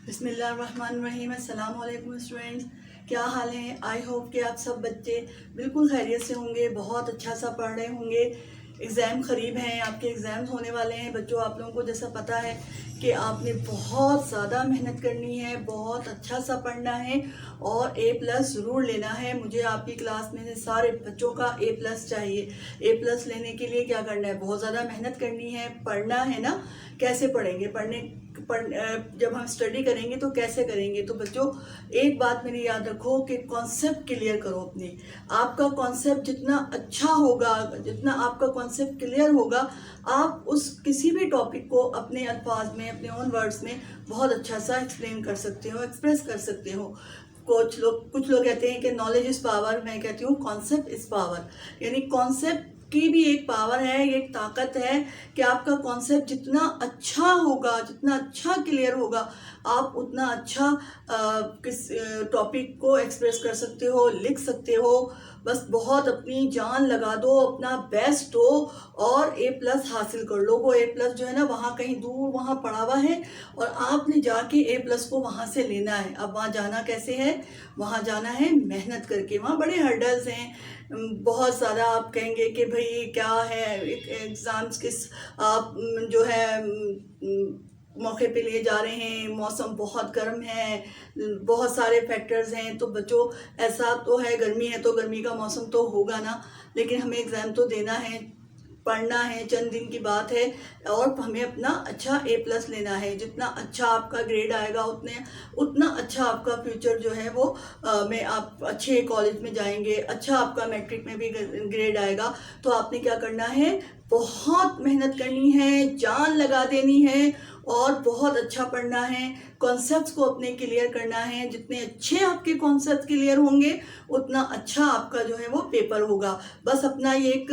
बिस्मिल्लाहिर्रहमानिर्रहीम। अस्सलाम वालेकुम स्टूडेंट्स, क्या हाल है? आई होप कि आप सब बच्चे बिल्कुल खैरियत से होंगे, बहुत अच्छा सा पढ़ रहे होंगे। एग्ज़ाम करीब हैं, आपके एग्ज़ाम्स होने वाले हैं। बच्चों, आप लोगों को जैसा पता है कि आपने बहुत ज़्यादा मेहनत करनी है, बहुत अच्छा सा पढ़ना है और A+ ज़रूर लेना है। मुझे आपकी क्लास में से सारे बच्चों का A+ चाहिए। A+ लेने के लिए क्या करना है? बहुत ज़्यादा मेहनत करनी है, पढ़ना है ना। कैसे पढ़ेंगे? जब हम स्टडी करेंगे तो कैसे करेंगे? तो बच्चों, एक बात मेरी याद रखो कि कॉन्सेप्ट क्लियर करो अपने। आपका कॉन्सेप्ट जितना अच्छा होगा, जितना आपका कॉन्सेप्ट क्लियर होगा, आप उस किसी भी टॉपिक को अपने अल्फाज में, अपने ओन वर्ड्स में बहुत अच्छा सा एक्सप्लेन कर सकते हो, एक्सप्रेस कर सकते हो। कुछ लोग कहते हैं कि नॉलेज इज़ पावर, मैं कहती हूँ कॉन्सेप्ट इज़ पावर। यानी कॉन्सेप्ट की भी एक पावर है, एक ताकत है कि आपका कॉन्सेप्ट जितना अच्छा होगा, जितना अच्छा क्लियर होगा, आप उतना अच्छा किस टॉपिक को एक्सप्रेस कर सकते हो, लिख सकते हो। बस बहुत अपनी जान लगा दो, अपना बेस्ट दो और A+ हासिल कर लो। वो A+ जो है ना, वहाँ कहीं दूर वहाँ पड़ा हुआ है और आपने जाके A+ को वहाँ से लेना है। अब वहाँ जाना कैसे है? वहाँ जाना है मेहनत करके। वहाँ बड़े हर्डल्स हैं, बहुत सारा। आप कहेंगे कि भाई क्या है एग्ज़ाम्स, किस आप जो है मौके पे लिए जा रहे हैं, मौसम बहुत गर्म है, बहुत सारे फैक्टर्स हैं। तो बच्चों, ऐसा तो है, गर्मी है तो गर्मी का मौसम तो होगा ना, लेकिन हमें एग्ज़ाम तो देना है, पढ़ना है, चंद दिन की बात है और हमें अपना अच्छा A+ लेना है। जितना अच्छा आपका ग्रेड आएगा उतना अच्छा आपका फ्यूचर जो है वो में आप अच्छे कॉलेज में जाएंगे। अच्छा आपका मैट्रिक में भी ग्रेड आएगा। तो आपने क्या करना है? बहुत मेहनत करनी है, जान लगा देनी है और बहुत अच्छा पढ़ना है। कॉन्सेप्ट्स को अपने क्लियर करना है। जितने अच्छे आपके कॉन्सेप्ट क्लियर होंगे, उतना अच्छा आपका जो है वो पेपर होगा। बस अपना ये एक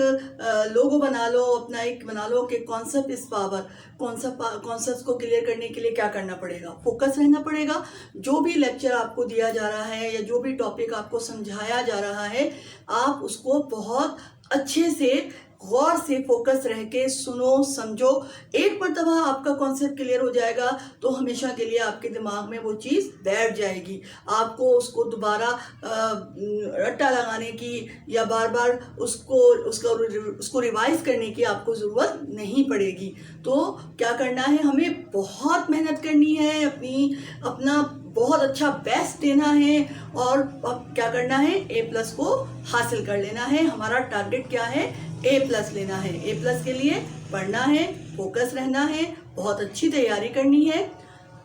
लोगो बना लो, अपना एक बना लो कि कॉन्सेप्ट इज पावर। कॉन्सेप्ट को क्लियर करने के लिए क्या करना पड़ेगा? फोकस रहना पड़ेगा। जो भी लेक्चर आपको दिया जा रहा है या जो भी टॉपिक आपको समझाया जा रहा है, आप उसको बहुत अच्छे से, गौर से, फोकस रह के सुनो, समझो। एक मरतबा आपका कॉन्सेप्ट क्लियर हो जाएगा तो हमेशा के लिए आपके दिमाग में वो चीज़ बैठ जाएगी। आपको उसको दोबारा रट्टा लगाने की या बार बार उसको रिवाइज करने की आपको ज़रूरत नहीं पड़ेगी। तो क्या करना है? हमें बहुत मेहनत करनी है, अपना बहुत अच्छा बेस्ट देना है और अब क्या करना है? A+ को हासिल कर लेना है। हमारा टारगेट क्या है? A+ लेना है। A+ के लिए पढ़ना है, फोकस रहना है, बहुत अच्छी तैयारी करनी है।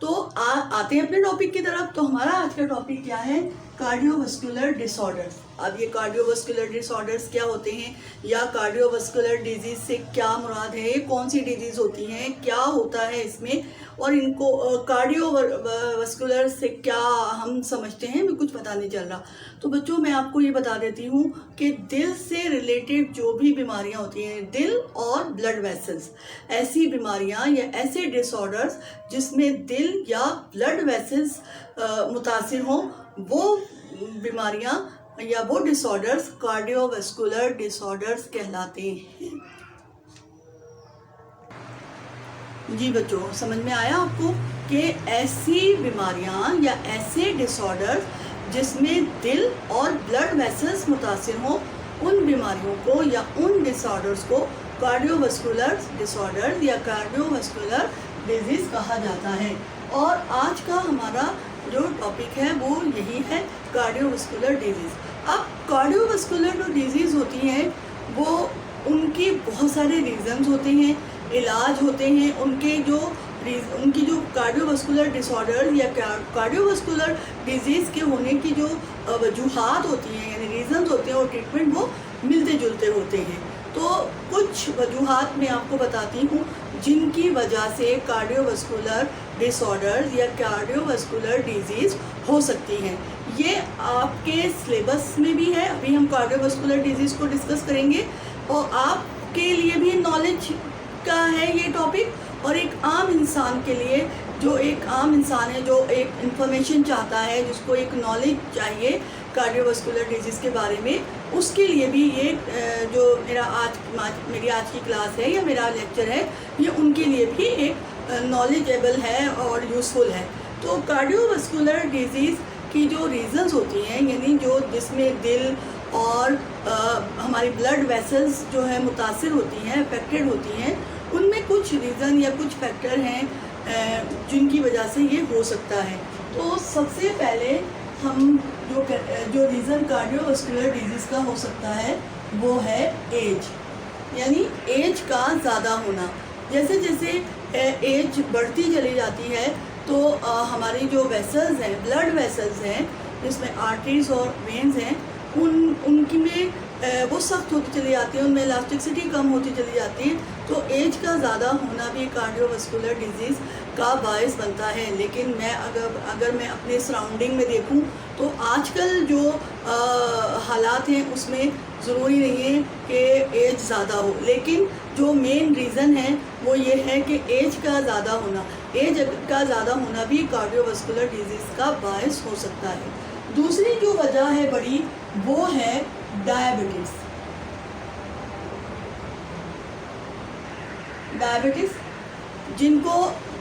तो आते हैं अपने टॉपिक की तरफ। तो हमारा आज का टॉपिक क्या है? Cardiovascular disorders. अब ये कार्डियोवास्कुलर डिसऑर्डर्स क्या होते हैं या कार्डियोवास्कुलर डिजीज से क्या मुराद है? ये कौन सी डिजीज होती हैं, क्या होता है इसमें, और इनको कार्डियोवास्कुलर से क्या हम समझते हैं, हमें कुछ पता नहीं चल रहा। तो बच्चों, मैं आपको ये बता देती हूँ कि दिल से रिलेटेड जो भी बीमारियाँ होती हैं, दिल और ब्लड वेसल्स, ऐसी बीमारियाँ या ऐसे डिसऑर्डर्स जिसमें दिल या ब्लड वेसल्स मुतासिर हों, वो बीमारियाँ या वो डिसऑर्डर्स कार्डियोवास्कुलर डिसऑर्डर्स कहलाते हैं। जी बच्चों, समझ में आया आपको कि ऐसी बीमारियां या ऐसे डिसऑर्डर्स जिसमें दिल और ब्लड वेसल्स मुतासिर हों, उन बीमारियों को या उन डिसऑर्डर्स को कार्डियोवास्कुलर डिसऑर्डर या कार्डियोवास्कुलर डिजीज कहा जाता है। और आज का हमारा जो टॉपिक है वो यही है, कार्डियोवास्कुलर डिजीज। अब कार्डियोवास्कुलर जो डिजीज होती हैं, वो उनकी बहुत सारे रीजंस होते हैं, इलाज होते हैं। उनकी जो कार्डियोवास्कुलर डिसऑर्डर या कार्डियोवास्कुलर डिजीज़ के होने की जो वजूहात होती हैं, यानी रीजंस होते हैं, और ट्रीटमेंट वो मिलते जुलते होते हैं। तो कुछ वजूहात मैं आपको बताती हूँ जिनकी वजह से कार्डियोवास्कुलर डिसऑर्डर या कार्डियोवास्कुलर डिजीज़ हो सकती हैं। ये आपके सिलेबस में भी है। अभी हम कार्डियोवास्कुलर डिजीज़ को डिस्कस करेंगे और आपके लिए भी नॉलेज का है ये टॉपिक, और एक आम इंसान के लिए, जो एक आम इंसान है, जो एक इन्फॉर्मेशन चाहता है, जिसको एक नॉलेज चाहिए कार्डियोवास्कुलर डिजीज़ के बारे में, उसके लिए भी ये जो मेरी आज की क्लास है या मेरा लेक्चर है, ये उनके लिए भी एक नॉलेजेबल है और यूज़फुल है। तो कार्डियोवास्कुलर डिजीज़ की जो रीज़न्स होती हैं, यानी जो जिसमें दिल और हमारी ब्लड वेसल्स जो है मुतासिर होती हैं, अफेक्टेड होती हैं, उनमें कुछ रीज़न या कुछ फैक्टर हैं जिनकी वजह से ये हो सकता है। तो सबसे पहले हम जो रीज़न कार्डियोवास्कुलर डिजीज़ का हो सकता है वो है एज, यानी एज का ज़्यादा होना। जैसे जैसे एज बढ़ती चली जाती है तो हमारी जो वेसल्स हैं, ब्लड वेसल्स हैं, जिसमें आर्टरीज और वेन्स हैं, उनकी में वो सख्त होती चली जाती है, उनमें इलास्टिसिटी कम होती चली जाती है। तो एज का ज़्यादा होना भी कार्डियोवास्कुलर डिजीज़ का बायस बनता है। लेकिन मैं अगर मैं अपने सराउंडिंग में देखूं तो आजकल जो हालात हैं उसमें ज़रूरी नहीं है कि एज ज़्यादा हो, लेकिन जो मेन रीज़न है वो ये है कि एज का ज़्यादा होना, एज का ज़्यादा होना भी कार्डियोवास्कुलर डिजीज़ का बायस हो सकता है। दूसरी जो वजह है बड़ी, वो है डायबिटीज़।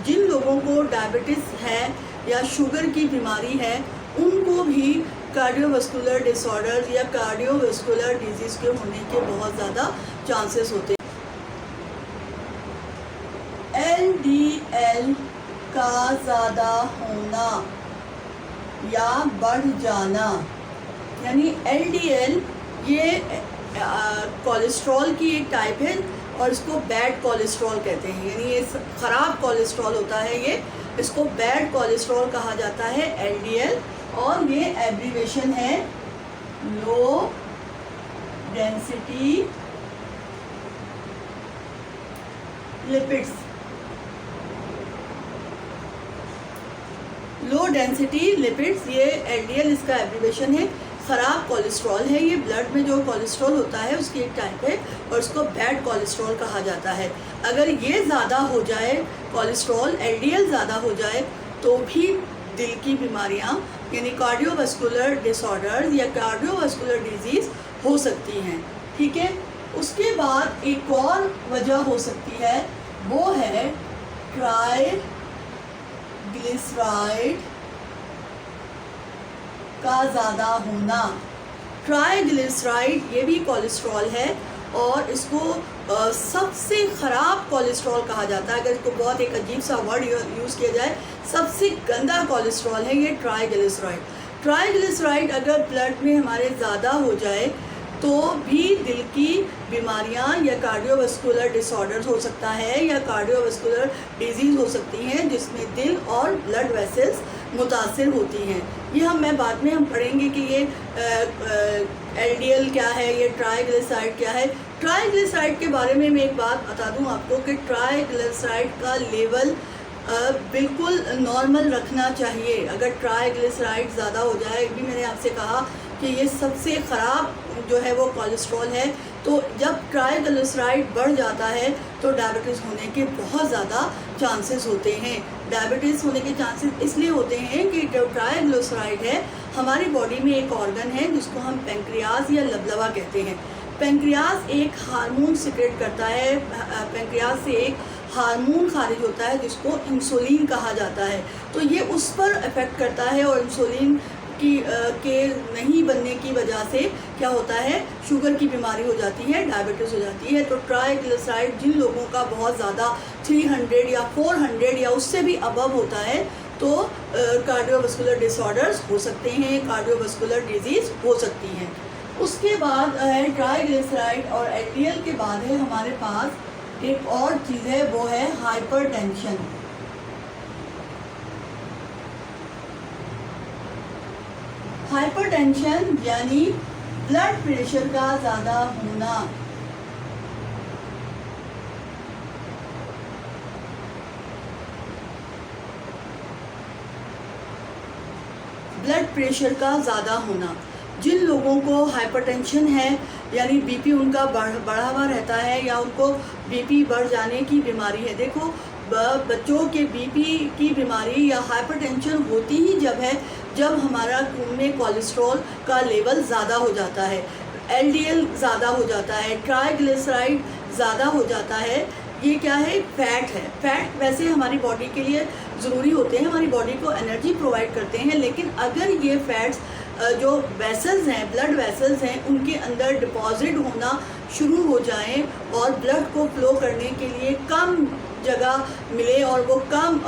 जिन लोगों को डायबिटीज़ है या शुगर की बीमारी है, उनको भी कार्डियोवास्कुलर डिसऑर्डर या कार्डियोवास्कुलर डिजीज़ के होने के बहुत ज़्यादा चांसेस होते हैं। LDL का ज़्यादा होना या बढ़ जाना, यानी LDL ये कोलेस्ट्रॉल की एक टाइप है और इसको बैड कोलेस्ट्रॉल कहते हैं, यानी ये ख़राब कोलेस्ट्रॉल होता है, ये इसको बैड कोलेस्ट्रॉल कहा जाता है LDL, और ये एब्रीवेशन है low density lipids. Low density lipids, ये LDL इसका एब्रीवेशन है। ख़राब कोलेस्ट्रॉल है, ये ब्लड में जो कोलेस्ट्रॉल होता है उसकी एक टाइप है और इसको बैड कोलेस्ट्रॉल कहा जाता है। अगर ये ज़्यादा हो जाए, कोलेस्ट्रॉल LDL ज़्यादा हो जाए, तो भी दिल की बीमारियां यानी कार्डियोवास्कुलर डिसऑर्डर या कार्डियोवास्कुलर डिजीज़ हो सकती हैं। ठीक है, उसके बाद एक और वजह हो सकती है, वो है ट्राइग्लिसराइड का ज़्यादा होना। ट्राइग्लिसराइड ये भी कोलेस्ट्रॉल है और इसको सबसे ख़राब कोलेस्ट्रॉल कहा जाता है। अगर इसको बहुत एक अजीब सा वर्ड यूज़ किया जाए, सबसे गंदा कोलेस्ट्रॉल है ये ट्राइग्लिसराइड। ट्राइग्लिसराइड अगर ब्लड में हमारे ज़्यादा हो जाए तो भी दिल की बीमारियां या कार्डियोवास्कुलर डिसऑर्डर्स हो सकता है या कार्डियोवास्कुलर डिजीज़ हो सकती हैं, जिसमें दिल और ब्लड वेसल्स मुतासिर होती हैं। ये मैं बाद में हम पढ़ेंगे कि ये LDL क्या है, ये ट्राइग्लिसराइड क्या है। ट्राइग्लिसराइड के बारे में मैं एक बात बता दूं आपको कि ट्राइग्लिसराइड का लेवल बिल्कुल नॉर्मल रखना चाहिए। अगर ट्राइग्लिसराइड ज़्यादा हो जाए, भी मैंने आपसे कहा कि ये सबसे ख़राब जो है वो कोलेस्ट्रॉल है, तो जब ट्राइग्लिसराइड बढ़ जाता है तो डायबिटीज़ होने के बहुत ज़्यादा चांसेस होते हैं। डायबिटीज़ होने के चांसेस इसलिए होते हैं कि जो ट्राइग्लिसराइड है, हमारी बॉडी में एक ऑर्गन है जिसको हम पेंक्रियाज या लबलबा कहते हैं। पेंक्रियाज एक हार्मोन सिक्रेट करता है, पेंक्रियाज से एक हार्मोन खारिज होता है जिसको इंसुलिन कहा जाता है। तो ये उस पर इफ़ेक्ट करता है और इंसुलिन के नहीं बनने की वजह से क्या होता है, शुगर की बीमारी हो जाती है, डायबिटीज़ हो जाती है। तो ट्राइग्लिसराइड जिन लोगों का बहुत ज़्यादा 300 या 400 या उससे भी अबव होता है तो कार्डियोवास्कुलर डिसऑर्डर्स हो सकते हैं, कार्डियोवास्कुलर डिजीज़ हो सकती हैं। उसके बाद है ट्राइग्लिसराइड और LDL के बाद है हमारे पास एक और चीज़ है, वो है हाइपरटेंशन। हाइपरटेंशन यानी ब्लड प्रेशर का ज़्यादा होना। ब्लड प्रेशर का ज़्यादा होना, जिन लोगों को हाइपरटेंशन है यानी बीपी उनका बढ़ा हुआ रहता है या उनको बीपी बढ़ जाने की बीमारी है। देखो, बच्चों के बीपी की बीमारी या हाइपरटेंशन होती ही जब हमारा खून में कोलेस्ट्रॉल का लेवल ज़्यादा हो जाता है, LDL ज़्यादा हो जाता है, ट्राइग्लिसराइड ज़्यादा हो जाता है। ये क्या है, फैट है। फैट वैसे हमारी बॉडी के लिए ज़रूरी होते हैं, हमारी बॉडी को एनर्जी प्रोवाइड करते हैं। लेकिन अगर ये फैट्स जो वेसल्स हैं, ब्लड वेसल्स हैं, उनके अंदर डिपॉजिट होना शुरू हो जाएं और ब्लड को फ्लो करने के लिए कम जगह मिले और वो कम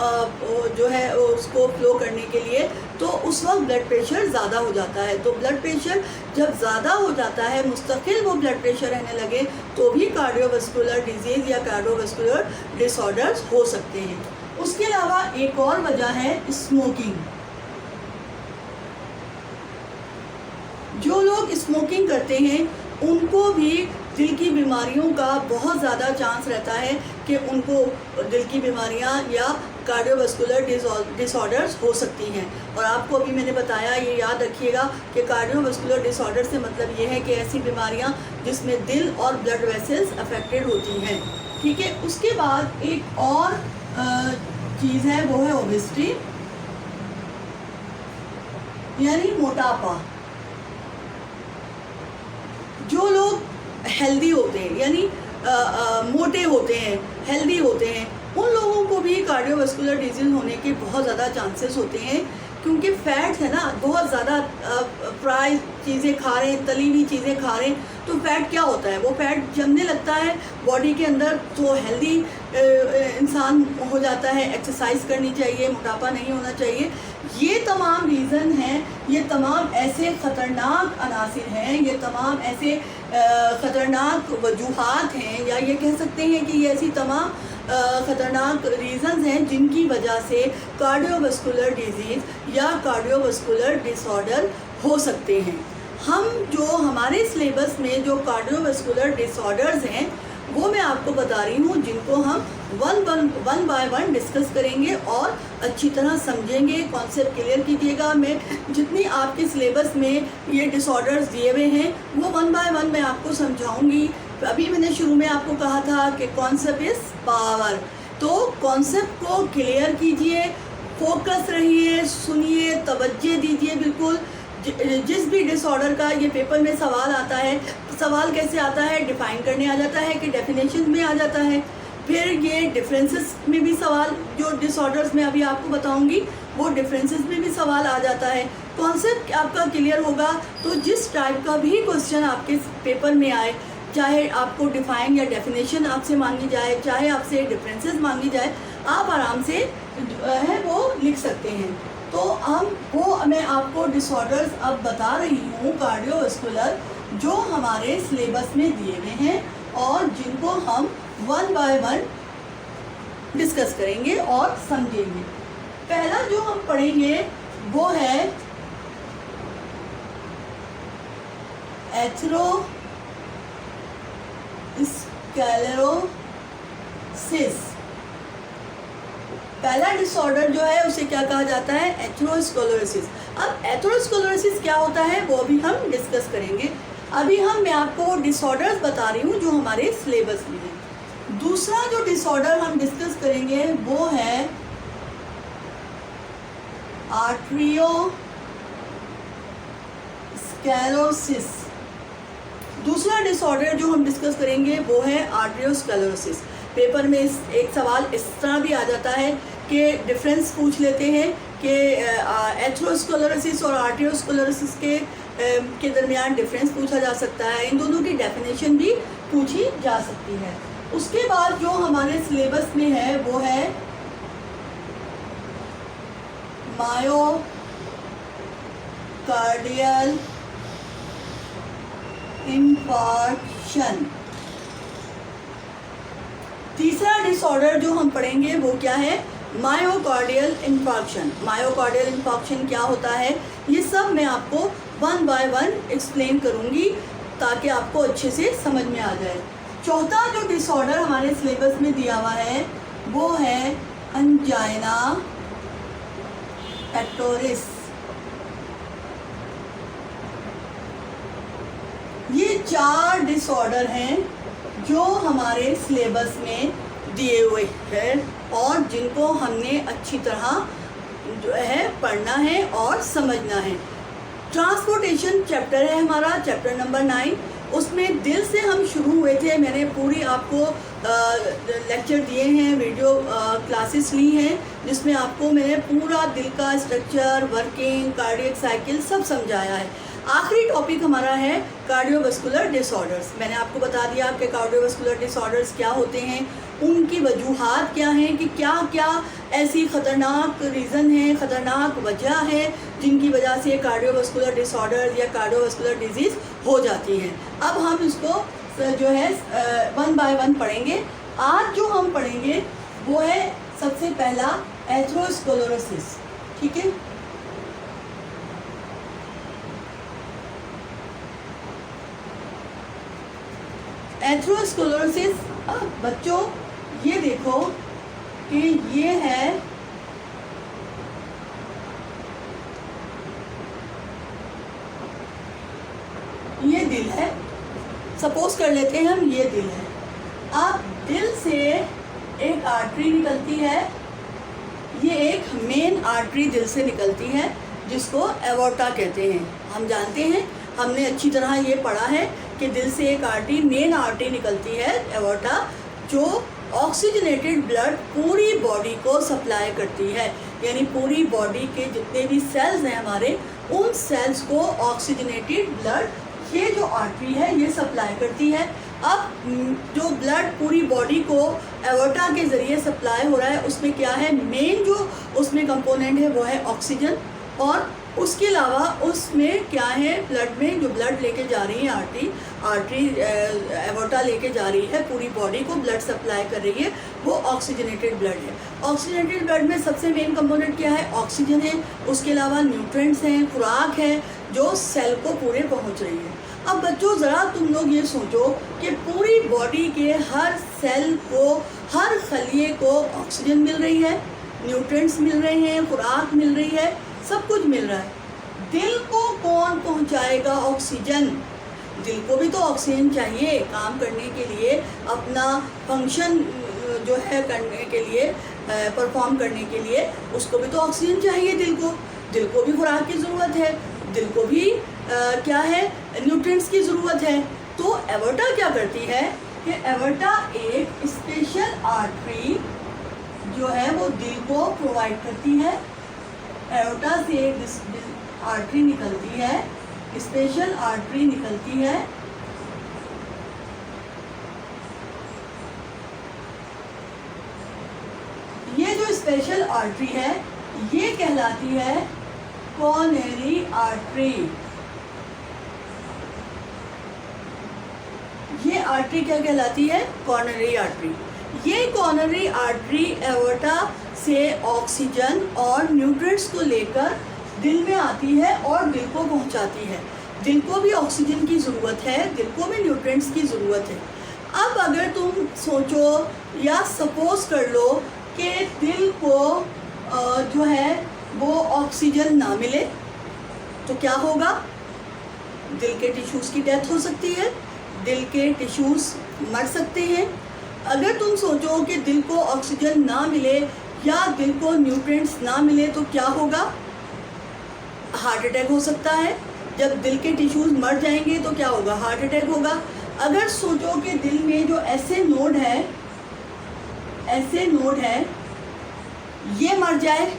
जो है उसको फ्लो करने के लिए, तो उस वक्त ब्लड प्रेशर ज़्यादा हो जाता है। तो ब्लड प्रेशर जब ज़्यादा हो जाता है, मुस्तकिल वो ब्लड प्रेशर रहने लगे, तो भी कार्डियोवास्कुलर डिजीज़ या कार्डियोवास्कुलर डिसऑर्डर्स हो सकते हैं। उसके अलावा एक और वजह है स्मोकिंग। जो लोग स्मोकिंग करते हैं उनको भी दिल की बीमारियों का बहुत ज़्यादा चांस रहता है कि उनको दिल की बीमारियां या कार्डियोवास्कुलर डिसऑर्डर्स हो सकती हैं। और आपको अभी मैंने बताया, ये याद रखिएगा कि कार्डियोवास्कुलर डिसऑर्डर से मतलब ये है कि ऐसी बीमारियां जिसमें दिल और ब्लड वेसल्स अफेक्टेड होती हैं। ठीक है। उसके बाद एक और चीज़ है, वो है ओबेसिटी यानी मोटापा। जो लोग हेल्दी होते हैं यानी मोटे होते हैं, हेल्दी होते हैं, उन लोगों को भी कार्डियोवास्कुलर डिजीज़ होने के बहुत ज़्यादा चांसेस होते हैं, क्योंकि फैट है ना, बहुत ज़्यादा फ्राई चीज़ें खा रहे हैं, तली हुई चीज़ें खा रहे हैं, तो फैट क्या होता है, वो फैट जमने लगता है बॉडी के अंदर, तो हेल्दी इंसान हो जाता है। एक्सरसाइज करनी चाहिए, मोटापा नहीं होना चाहिए। ये तमाम रीज़न हैं, ये तमाम ऐसे ख़तरनाक अनासिर हैं, ये तमाम ऐसे ख़तरनाक वजूहात हैं, या ये कह सकते हैं कि ये ऐसी तमाम ख़तरनाक रीज़न्स हैं जिनकी वजह से कार्डियोवास्कुलर डिजीज़ या कार्डियोवास्कुलर डिसऑर्डर हो सकते हैं। हम जो हमारे सिलेबस में जो कार्डियोवास्कुलर डिसऑर्डर्स हैं वो मैं आपको बता रही हूँ, जिनको हम वन बाय वन डिस्कस करेंगे और अच्छी तरह समझेंगे। कॉन्सेप्ट क्लियर कीजिएगा। मैं जितनी आपके सिलेबस में ये डिसऑर्डर्स दिए हुए हैं वो वन बाय वन मैं आपको समझाऊंगी। अभी मैंने शुरू में आपको कहा था कि कॉन्सेप्ट इज़ पावर, तो कॉन्सेप्ट को क्लियर कीजिए, फोकस रहिए, सुनिए, तवज्जो दीजिए। बिल्कुल जिस भी डिसऑर्डर का ये पेपर में सवाल आता है, सवाल कैसे आता है, डिफ़ाइन करने आ जाता है कि डेफिनेशन में आ जाता है। फिर ये डिफरेंसेस में भी सवाल, जो डिसऑर्डर्स में अभी आपको बताऊंगी वो डिफरेंसेस में भी सवाल आ जाता है। कॉन्सेप्ट आपका क्लियर होगा तो जिस टाइप का भी क्वेश्चन आपके पेपर में आए, चाहे आपको डिफ़ाइन या डेफिनेशन आपसे मांगी जाए, चाहे आपसे डिफरेंसेस मांगी जाए, आप आराम से है वो लिख सकते हैं। तो मैं आपको डिसऑर्डर्स अब बता रही हूँ कार्डियोवास्कुलर, जो हमारे सिलेबस में दिए हुए हैं और जिनको हम वन बाय वन डिस्कस करेंगे और समझेंगे। पहला जो हम पढ़ेंगे वो है एथेरोस्क्लेरोसिस। पहला डिसऑर्डर जो है उसे क्या कहा जाता है, एथेरोस्क्लेरोसिस। अब एथेरोस्क्लेरोसिस क्या होता है वो भी हम डिस्कस करेंगे। अभी मैं आपको डिसऑर्डर्स बता रही हूँ जो हमारे सिलेबस में है। दूसरा जो डिसऑर्डर हम डिस्कस करेंगे वो है आर्टेरियोस्क्लेरोसिस। दूसरा डिसऑर्डर जो हम डिस्कस करेंगे वो है आर्टेरियोस्क्लेरोसिस। पेपर में एक सवाल इस तरह भी आ जाता है कि डिफरेंस पूछ लेते हैं कि एथेरोस्क्लेरोसिस और आर्टेरियोस्क्लेरोसिस के दरमियान डिफरेंस पूछा जा सकता है। इन दोनों की डेफिनेशन भी पूछी जा सकती है। उसके बाद जो हमारे सिलेबस में है वो है मायोकार्डियल इंफार्क्शन। तीसरा डिसऑर्डर जो हम पढ़ेंगे वो क्या है, मायोकार्डियल इंफार्क्शन। मायोकार्डियल इंफार्क्शन क्या होता है, ये सब मैं आपको वन बाय वन एक्सप्लेन करूँगी ताकि आपको अच्छे से समझ में आ जाए। चौथा जो डिसऑर्डर हमारे सिलेबस में दिया हुआ है वो है अंजाइना पेक्टोरिस। ये 4 डिसऑर्डर हैं जो हमारे सिलेबस में दिए हुए हैं और जिनको हमने अच्छी तरह जो है पढ़ना है और समझना है। ट्रांसपोर्टेशन चैप्टर है हमारा, चैप्टर नंबर 9। उसमें दिल से हम शुरू हुए थे। मैंने पूरी आपको लेक्चर दिए हैं, वीडियो क्लासेस ली हैं, जिसमें आपको मैंने पूरा दिल का स्ट्रक्चर, वर्किंग, कार्डियक साइकिल सब समझाया है। आखिरी टॉपिक हमारा है कार्डियोवास्कुलर डिसऑर्डर्स। मैंने आपको बता दिया कि कार्डियोवास्कुलर डिसऑर्डर्स क्या होते हैं, उनकी वजूहात क्या हैं, कि क्या क्या ऐसी ख़तरनाक रीज़न है, ख़तरनाक वजह है जिनकी वजह से कार्डियोवास्कुलर डिसऑर्डर या कार्डियोवास्कुलर डिजीज़ हो जाती है। अब हम इसको जो है वन बाय वन पढ़ेंगे। आज जो हम पढ़ेंगे वो है सबसे पहला एथेरोस्क्लेरोसिस। ठीक है, एथेरोस्क्लेरोसिस। बच्चों ये देखो कि ये है ये दिल है, सपोज कर लेते हैं हम ये दिल है। अब दिल से एक आर्टरी निकलती है, ये एक मेन आर्टरी दिल से निकलती है जिसको एवोर्टा कहते हैं। हम जानते हैं, हमने अच्छी तरह ये पढ़ा है कि दिल से एक आर्टरी, मेन आर्टरी निकलती है एवोर्टा, जो ऑक्सीजनेटेड ब्लड पूरी बॉडी को सप्लाई करती है। यानी पूरी बॉडी के जितने भी सेल्स हैं हमारे, उन सेल्स को ऑक्सीजनेटेड ब्लड ये जो आर्टरी है ये सप्लाई करती है। अब जो ब्लड पूरी बॉडी को एवोर्टा के ज़रिए सप्लाई हो रहा है, उसमें क्या है, मेन जो उसमें कंपोनेंट है वो है ऑक्सीजन, और उसके अलावा उसमें क्या है, ब्लड में जो ब्लड लेके जा रही है आर्टरी एवोर्टा लेके जा रही है, पूरी बॉडी को ब्लड सप्लाई कर रही है, वो ऑक्सीजनेटेड ब्लड है। ऑक्सीजनेटेड ब्लड में सबसे मेन कंपोनेंट क्या है, ऑक्सीजन है। उसके अलावा न्यूट्रिएंट्स हैं, खुराक है जो सेल को पूरे पहुंच रही है। अब बच्चों ज़रा तुम लोग ये सोचो कि पूरी बॉडी के हर सेल को, हर खलिए को ऑक्सीजन मिल रही है, न्यूट्रिएंट्स मिल रहे हैं, खुराक मिल रही है, सब कुछ मिल रहा है। दिल को कौन पहुंचाएगा ऑक्सीजन? दिल को भी तो ऑक्सीजन चाहिए काम करने के लिए, अपना फंक्शन जो है करने के लिए, परफॉर्म करने के लिए, उसको भी तो ऑक्सीजन चाहिए दिल को भी खुराक की ज़रूरत है, दिल को भी क्या है, न्यूट्रिएंट्स की ज़रूरत है। तो एवोर्टा क्या करती है कि एवोर्टा एक स्पेशल आर्टरी जो है वो दिल को प्रोवाइड करती है। एवोर्टा से एक आर्टरी निकलती है, स्पेशल आर्टरी निकलती है, ये जो स्पेशल आर्टरी है ये कहलाती है कॉर्नरी आर्टरी। ये आर्टरी क्या कहलाती है, कॉर्नरी आर्टरी। ये कॉर्नरी आर्टरी एवोर्टा से ऑक्सीजन और न्यूट्रिएंट्स को लेकर दिल में आती है और दिल को पहुंचाती है। दिल को भी ऑक्सीजन की ज़रूरत है, दिल को भी न्यूट्रिएंट्स की ज़रूरत है। अब अगर तुम सोचो या सपोज कर लो कि दिल को जो है वो ऑक्सीजन ना मिले तो क्या होगा, दिल के टिश्यूज़ की डेथ हो सकती है, दिल के टिश्यूज़ मर सकते हैं। अगर तुम सोचो कि दिल को ऑक्सीजन ना मिले या दिल को न्यूट्रिएंट्स ना मिले तो क्या होगा, हार्ट अटैक हो सकता है। जब दिल के टिश्यूज़ मर जाएंगे तो क्या होगा, हार्ट अटैक होगा। अगर सोचो कि दिल में जो ऐसे नोड है ये मर जाए,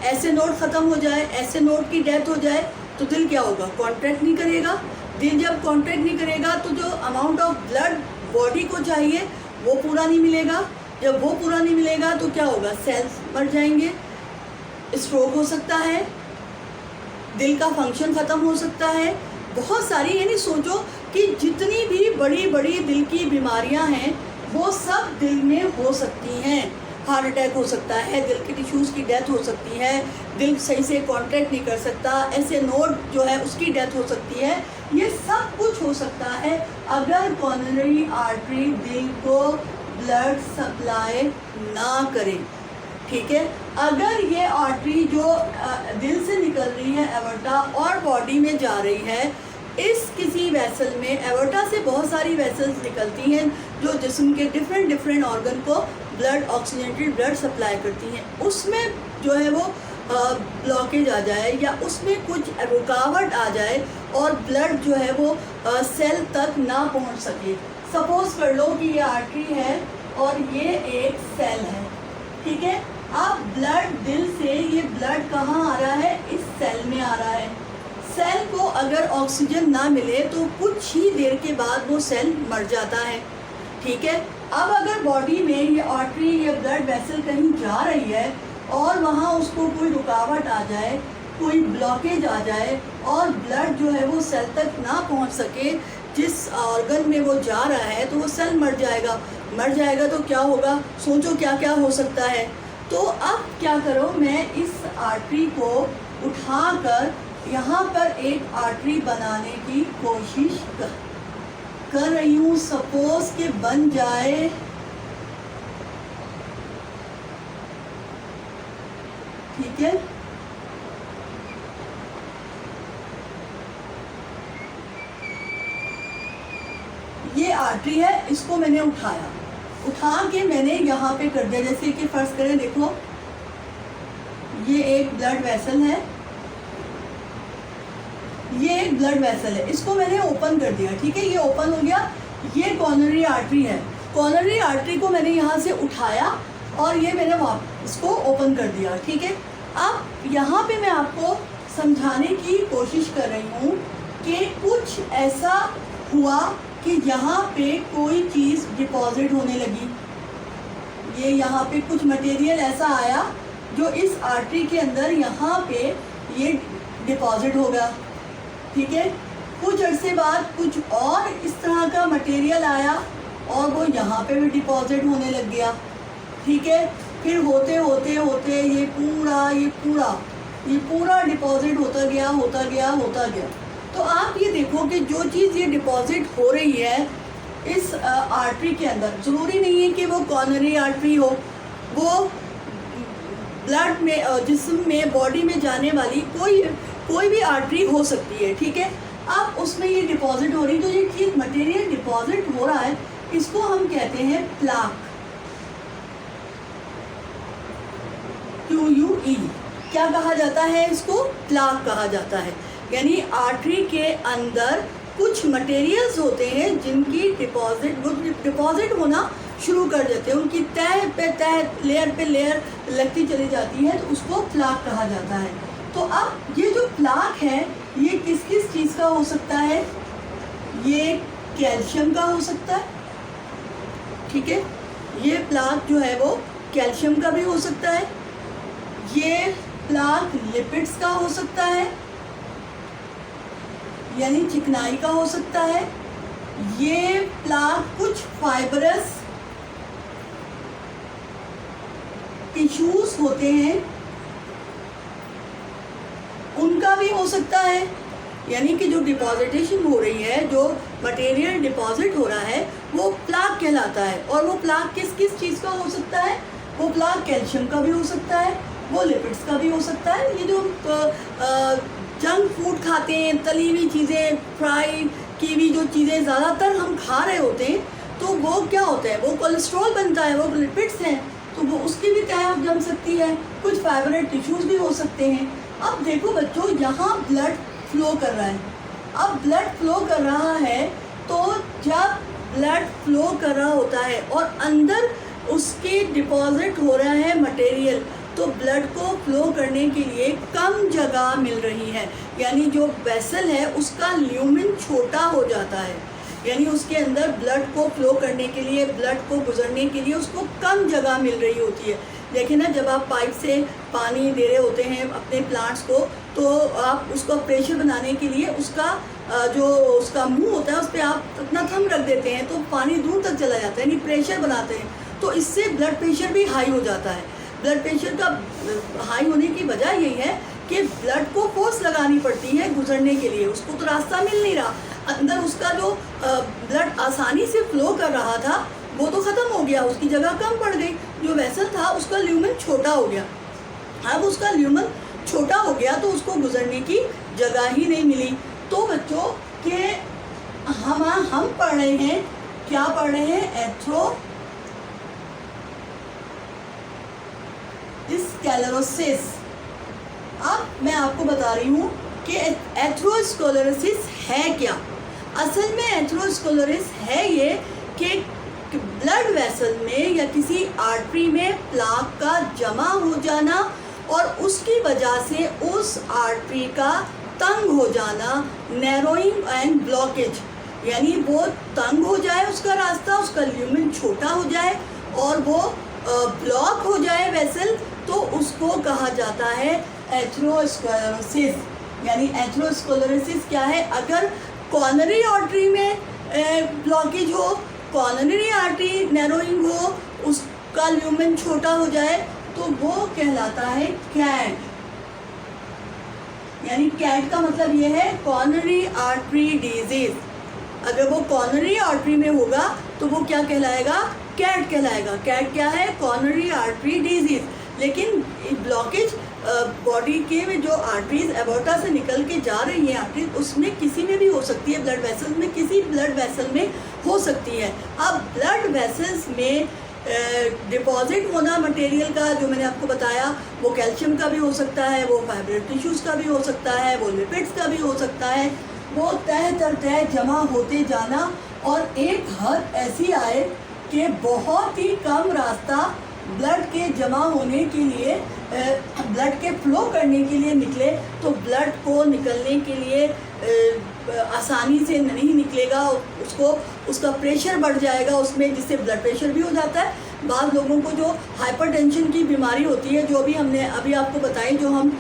ऐसे नोड ख़त्म हो जाए, ऐसे नोड की डेथ हो जाए तो दिल क्या होगा, कॉन्ट्रैक्ट नहीं करेगा। दिल जब कॉन्ट्रैक्ट नहीं करेगा तो जो अमाउंट ऑफ ब्लड बॉडी को चाहिए वो पूरा नहीं मिलेगा। जब वो पूरा नहीं मिलेगा तो क्या होगा, सेल्स मर जाएंगे, स्ट्रोक हो सकता है, दिल का फंक्शन ख़त्म हो सकता है, बहुत सारी। यानी सोचो कि जितनी भी बड़ी बड़ी दिल की बीमारियां हैं वो सब दिल में हो सकती हैं। हार्ट अटैक हो सकता है, दिल के टिश्यूज़ की डेथ हो सकती है, दिल सही से कॉन्ट्रैक्ट नहीं कर सकता, ऐसे नोड जो है उसकी डेथ हो सकती है। ये सब कुछ हो सकता है अगर कॉर्नरी आर्टरी दिल को ब्लड सप्लाई ना करे। ठीक है, अगर ये आर्टरी जो दिल से निकल रही है एवोर्टा और बॉडी में जा रही है, इस किसी वेसल में, एवोर्टा से बहुत सारी वेसल्स निकलती हैं जो जिस्म के डिफरेंट ऑर्गन को ब्लड, ऑक्सीजनेटेड ब्लड सप्लाई करती हैं, उसमें जो है वो ब्लॉकेज आ जाए या उसमें कुछ रुकावट आ जाए और ब्लड जो है वो सेल तक ना पहुंच सके। सपोज कर लो कि ये आर्टरी है और ये एक सेल है, ठीक है। अब ब्लड दिल से ये ब्लड कहाँ आ रहा है, इस सेल में आ रहा है। सेल को अगर ऑक्सीजन ना मिले तो कुछ ही देर के बाद वो सेल मर जाता है, ठीक है। अब अगर बॉडी में ये आर्टरी या ब्लड वेसल कहीं जा रही है और वहाँ उसको कोई रुकावट आ जाए, कोई ब्लॉकेज आ जाए और ब्लड जो है वो सेल तक ना पहुँच सके जिस ऑर्गन में वो जा रहा है, तो वो सेल मर जाएगा। मर जाएगा तो क्या होगा, सोचो क्या क्या हो सकता है। तो अब क्या करो, मैं इस आर्टरी को उठाकर यहाँ पर एक आर्टरी बनाने की कोशिश कर रही हूँ। सपोज के बन जाए, ठीक है। ये आर्टरी है, इसको मैंने उठा के मैंने यहाँ पे कर दिया। जैसे कि फर्स्ट करें, देखो ये एक ब्लड वेसल है, ये एक ब्लड वेसल है, इसको मैंने ओपन कर दिया, ठीक है। ये ओपन हो गया। ये कॉर्नरी आर्टरी है, कॉर्नरी आर्टरी को मैंने यहाँ से उठाया और ये मैंने इसको ओपन कर दिया, ठीक है। अब यहाँ पे मैं आपको समझाने की कोशिश कर रही हूँ कि कुछ ऐसा हुआ कि यहाँ पे कोई चीज़ डिपॉजिट होने लगी। ये यहाँ पे कुछ मटेरियल ऐसा आया जो इस आर्टरी के अंदर यहाँ पे ये डिपॉजिट होगा, ठीक है। कुछ अरसे बाद कुछ और इस तरह का मटेरियल आया और वो यहाँ पे भी डिपॉजिट होने लग गया, ठीक है। फिर होते होते होते ये पूरा डिपॉजिट होता गया। तो आप ये देखो कि जो चीज़ ये डिपॉजिट हो रही है इस आर्टरी के अंदर, ज़रूरी नहीं है कि वो कॉर्नरी आर्टरी हो, वो ब्लड में, जिस्म में, बॉडी में जाने वाली कोई भी आर्टरी हो सकती है, ठीक है। अब उसमें ये डिपॉजिट हो रही, तो ये चीज़ मटेरियल डिपॉजिट हो रहा है, इसको हम कहते हैं प्लाक, QUE। क्या कहा जाता है इसको, प्लाक कहा जाता है। यानी आर्टरी के अंदर कुछ मटेरियल्स होते हैं जिनकी डिपॉजिट होना शुरू कर देते हैं, उनकी तह पे तह, लेयर पे लेयर लगती चली जाती है, तो उसको प्लाक कहा जाता है। तो अब ये जो प्लाक है ये किस किस चीज़ का हो सकता है, ये कैल्शियम का हो सकता है, ठीक है। ये प्लाक जो है वो कैल्शियम का भी हो सकता है, ये प्लाक लिपिड्स का हो सकता है, यानी चिकनाई का हो सकता है, ये प्लाक कुछ फाइबरस टिश्यूज होते हैं उनका भी हो सकता है। यानी कि जो डिपॉजिटेशन हो रही है, जो मटेरियल डिपॉजिट हो रहा है, वो प्लाक कहलाता है। और वो प्लाक किस किस चीज़ का हो सकता है, वो प्लाक कैल्शियम का भी हो सकता है, वो लिपिड्स का भी हो सकता है। ये जो जंक फूड खाते हैं, तली हुई चीज़ें, फ्राई की हुई जो चीज़ें ज़्यादातर हम खा रहे होते हैं, तो वो क्या होता है, वो कोलेस्ट्रॉल बनता है, वो लिपिड्स हैं, तो वो उसकी भी तह जम सकती है। कुछ फाइबर टिश्यूज़ भी हो सकते हैं। अब देखो बच्चों, यहाँ ब्लड फ्लो कर रहा है। अब ब्लड फ्लो कर रहा है, तो जब ब्लड फ्लो कर रहा होता है और अंदर उसके डिपॉजिट हो रहा है मटेरियल, तो ब्लड को फ्लो करने के लिए कम जगह मिल रही है। यानी जो वेसल है उसका ल्यूमेन छोटा हो जाता है, यानी उसके अंदर ब्लड को फ्लो करने के लिए, ब्लड को गुजरने के लिए उसको कम जगह मिल रही होती है। देखिए ना, जब आप पाइप से पानी दे रहे होते हैं अपने प्लांट्स को, तो आप उसका प्रेशर बनाने के लिए उसका मुंह होता है उस पर आप अपना थंब रख देते हैं, तो पानी दूर तक चला जाता है, यानी प्रेशर बनाते हैं। तो इससे ब्लड प्रेशर भी हाई हो जाता है। ब्लड प्रेशर का हाई होने की वजह यही है कि ब्लड को फोर्स लगानी पड़ती है गुजरने के लिए, उसको तो रास्ता मिल नहीं रहा। अंदर उसका जो ब्लड आसानी से फ्लो कर रहा था वो तो ख़त्म हो गया, उसकी जगह कम पड़ गई। जो वेसल था उसका ल्यूमेन छोटा हो गया। अब उसका ल्यूमेन छोटा हो गया तो उसको गुजरने की जगह ही नहीं मिली। तो बच्चों के हम पढ़ रहे हैं, क्या पढ़ रहे हैं, एथेरोस्क्लेरोसिस। अब मैं आपको बता रही हूँ कि एथेरोस्क्लेरोसिस है क्या। असल में एथेरोस्क्लेरोसिस है ये कि ब्लड वेसल में या किसी आर्टरी में प्लाक का जमा हो जाना और उसकी वजह से उस आर्टरी का तंग हो जाना, नैरोइंग एंड ब्लॉकेज, यानी वो तंग हो जाए उसका रास्ता, उसका ल्यूमेन छोटा हो जाए और वो ब्लॉक हो जाए वेसल, तो उसको कहा जाता है एथेरोस्क्लेरोसिस। यानी एथेरोस्क्लेरोसिस क्या है? अगर कॉर्नरी आर्टरी में ब्लॉकेज हो, कॉर्नरी आर्टरी नैरोइंग हो, उसका ल्यूमेन छोटा हो जाए, तो वो कहलाता है कैट। यानी कैट का मतलब ये है कॉर्नरी आर्टरी डिजीज। अगर वो कॉर्नरी आर्टरी में होगा तो वो क्या कहलाएगा? कैट कहलाएगा। कैट क्या है? Coronary artery disease. लेकिन ब्लॉकेज बॉडी के में जो आर्टरीज एबोर्टा से निकल के जा रही हैं आर्टरीज, उसमें किसी में भी हो सकती है, ब्लड वेसल्स में, किसी ब्लड वेसल में हो सकती है। अब ब्लड वेसल्स में डिपॉजिट होना मटेरियल का, जो मैंने आपको बताया, वो कैल्शियम का भी हो सकता है, वो फाइब्रस टिश्यूज़ का भी हो सकता है, वो लिपिड्स का भी हो सकता है। वो तह तर तह जमा होते जाना और एक हद ऐसी आए कि बहुत ही कम रास्ता ब्लड के जमा होने के लिए, ब्लड के फ्लो करने के लिए निकले, तो ब्लड को निकलने के लिए आसानी से नहीं निकलेगा, उसको उसका प्रेशर बढ़ जाएगा उसमें, जिससे ब्लड प्रेशर भी हो जाता है। बाद लोगों को जो हाइपरटेंशन की बीमारी होती है, जो भी हमने अभी आपको बताई, जो हम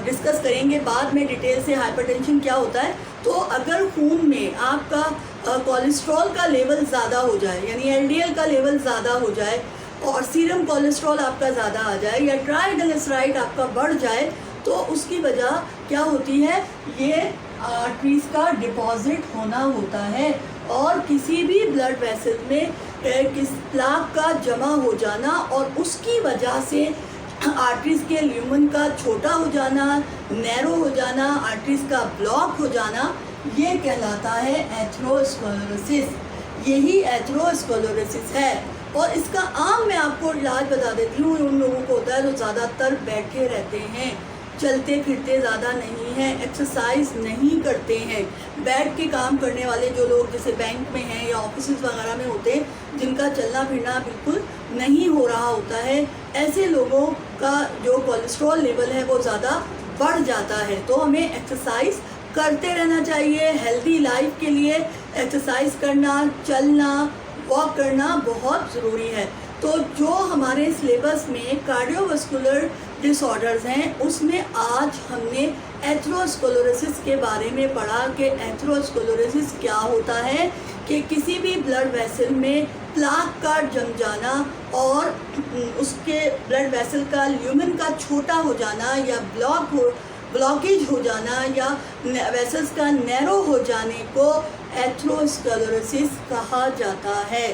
डिस्कस करेंगे बाद में डिटेल से, हाइपरटेंशन क्या होता है। तो अगर खून में आपका कोलेस्ट्रॉल का लेवल ज़्यादा हो जाए, यानी एलडीएल का लेवल ज़्यादा हो जाए और सीरम कोलेस्ट्रॉल आपका ज़्यादा आ जाए या ट्राइग्लिसराइड आपका बढ़ जाए, तो उसकी वजह क्या होती है? ये आर्टरीज का डिपॉजिट होना होता है और किसी भी ब्लड वेसल में किस प्लाक का जमा हो जाना और उसकी वजह से आर्टरीज के ल्यूमेन का छोटा हो जाना, नैरो हो जाना, आर्टरीज का ब्लॉक हो जाना, ये कहलाता है एथेरोस्क्लेरोसिस। यही एथेरोस्क्लेरोसिस है। और इसका आम मैं आपको इलाज बता देती हूँ। उन लोगों को होता है जो ज़्यादातर बैठे रहते हैं, चलते फिरते ज़्यादा नहीं हैं, एक्सरसाइज नहीं करते हैं, बैठ के काम करने वाले जो लोग जैसे बैंक में हैं या ऑफिस वगैरह में होते हैं, जिनका चलना फिरना बिल्कुल नहीं हो रहा होता है, ऐसे लोगों का जो कोलेस्ट्रॉल लेवल है वो ज़्यादा बढ़ जाता है। तो हमें एक्सरसाइज करते रहना चाहिए। हेल्दी लाइफ के लिए एक्सरसाइज करना, चलना, वॉक करना बहुत ज़रूरी है। तो जो हमारे सिलेबस में कार्डियोवास्कुलर डिसऑर्डर्स हैं, उसमें आज हमने एथेरोस्क्लेरोसिस के बारे में पढ़ा कि एथेरोस्क्लेरोसिस क्या होता है, कि किसी भी ब्लड वेसल में प्लाक का जम जाना और उसके ब्लड वेसल का ल्यूमेन का छोटा हो जाना या ब्लॉकेज हो जाना या वेसल्स का नैरो हो जाने को एथेरोस्क्लेरोसिस कहा जाता है।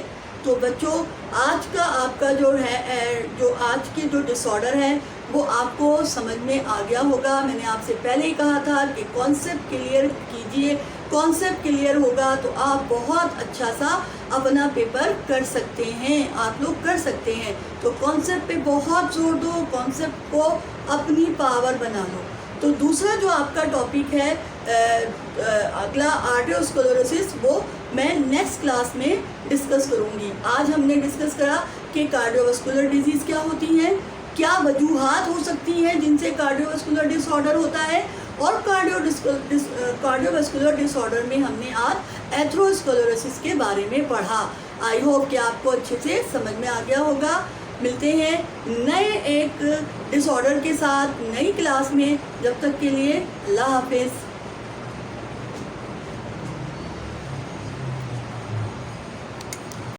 तो बच्चों, आज का आपका जो है, जो आज के जो डिसऑर्डर है वो आपको समझ में आ गया होगा। मैंने आपसे पहले ही कहा था कि कॉन्सेप्ट क्लियर कीजिए। कॉन्सेप्ट क्लियर होगा तो आप बहुत अच्छा सा अपना पेपर कर सकते हैं, आप लोग कर सकते हैं। तो कॉन्सेप्ट पे बहुत जोर दो, कॉन्सेप्ट को अपनी पावर बना लो। तो दूसरा जो आपका टॉपिक है अगला आर्टेरियोस्क्लेरोसिस, वो मैं नेक्स्ट क्लास में डिस्कस करूँगी। आज हमने डिस्कस करा कि कार्डियोवास्कुलर डिजीज़ क्या होती हैं, क्या वजूहात हो सकती हैं जिनसे कार्डियोवास्कुलर डिसऑर्डर होता है, और कार्डियोवास्कुलर डिसऑर्डर में हमने आज एथेरोस्क्लेरोसिस के बारे में पढ़ा। आई होप कि आपको अच्छे से समझ में आ गया होगा। मिलते हैं नए एक डिसऑर्डर के साथ नई क्लास में। जब तक के लिए अल्लाह हाफिज़।